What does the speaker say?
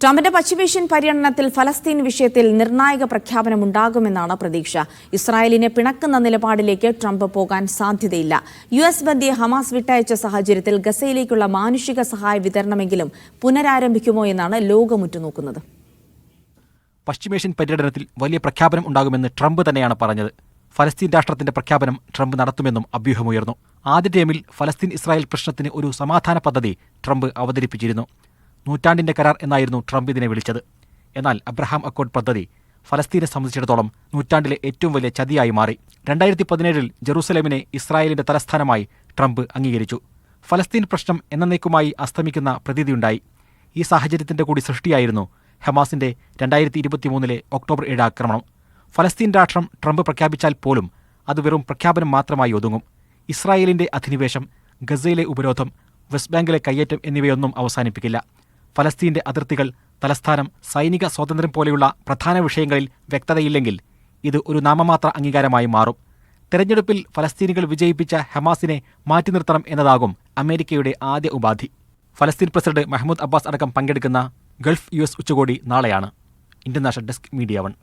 ട്രംപിന്റെ പശ്ചിമേഷ്യൻ പര്യടനത്തിൽ ഫലസ്തീൻ വിഷയത്തിൽ നിർണായക പ്രഖ്യാപനമുണ്ടാകുമെന്നാണ് പ്രതീക്ഷ. ഇസ്രായേലിനെ പിണക്കുന്ന നിലപാടിലേക്ക് ട്രംപ് പോകാൻ സാധ്യതയില്ല. US ബന്ദിയെ ഹമാസ് വിട്ടയച്ച സാഹചര്യത്തിൽ ഗസയിലേക്കുള്ള മാനുഷിക സഹായ വിതരണമെങ്കിലും പുനരാരംഭിക്കുമോ എന്നാണ് ലോകം ഉറ്റുനോക്കുന്നത്. പശ്ചിമേഷ്യൻ പര്യടനത്തിൽ വലിയ പ്രഖ്യാപനം ഉണ്ടാകുമെന്ന് ട്രംപ് തന്നെയാണ് പറഞ്ഞത്. ഫലസ്തീൻ രാഷ്ട്രത്തിന്റെ പ്രഖ്യാപനം ട്രംപ് നടത്തുമെന്നും അഭ്യൂഹമുയർന്നു. ആദ്യ ടേമിൽ ഫലസ്തീൻ ഇസ്രായേൽ പ്രശ്നത്തിന് ഒരു സമാധാന പദ്ധതി ട്രംപ് അവതരിപ്പിച്ചിരുന്നു. നൂറ്റാണ്ടിന്റെ കരാർ എന്നായിരുന്നു ട്രംപ് ഇതിനെ വിളിച്ചത്. എന്നാൽ അബ്രഹാം അക്കോർഡ് പദ്ധതി ഫലസ്തീനെ സംബന്ധിച്ചിടത്തോളം നൂറ്റാണ്ടിലെ ഏറ്റവും വലിയ ചതിയായി മാറി. 2017 ജെറൂസലേമിനെ ഇസ്രായേലിന്റെ തലസ്ഥാനമായി ട്രംപ് അംഗീകരിച്ചു. ഫലസ്തീൻ പ്രശ്നം എന്നേക്കുമായി അസ്തമിക്കുന്ന പ്രതീതിയുണ്ടായി. ഈ സാഹചര്യത്തിന്റെ കൂടി സൃഷ്ടിയായിരുന്നു ഹമാസിന്റെ 2023 ഒക്ടോബർ 7 ആക്രമണം. ഫലസ്തീൻ രാഷ്ട്രം ട്രംപ് പ്രഖ്യാപിച്ചാൽ പോലും അത് വെറും പ്രഖ്യാപനം മാത്രമായി ഒതുങ്ങും. ഇസ്രായേലിന്റെ അധിനിവേശം, ഗസയിലെ ഉപരോധം, വെസ്റ്റ് ബാങ്കിലെ കയ്യേറ്റം എന്നിവയൊന്നും അവസാനിപ്പിക്കില്ല. ഫലസ്തീന്റെ അതിർത്തികൾ, തലസ്ഥാനം, സൈനിക സ്വാതന്ത്ര്യം പോലെയുള്ള പ്രധാന വിഷയങ്ങളിൽ വ്യക്തതയില്ലെങ്കിൽ ഇത് ഒരു നാമമാത്ര അംഗീകാരമായി മാറും. തെരഞ്ഞെടുപ്പിൽ ഫലസ്തീനികൾ വിജയിപ്പിച്ച ഹമാസിനെ മാറ്റി നിർത്തണം എന്നതാകും അമേരിക്കയുടെ ആദ്യ ഉപാധി. ഫലസ്തീൻ പ്രസിഡന്റ് മഹ്മൂദ് അബ്ബാസ് അടക്കം പങ്കെടുക്കുന്ന ഗൾഫ് US ഉച്ചകോടി നാളെയാണ്. International desk, media 1.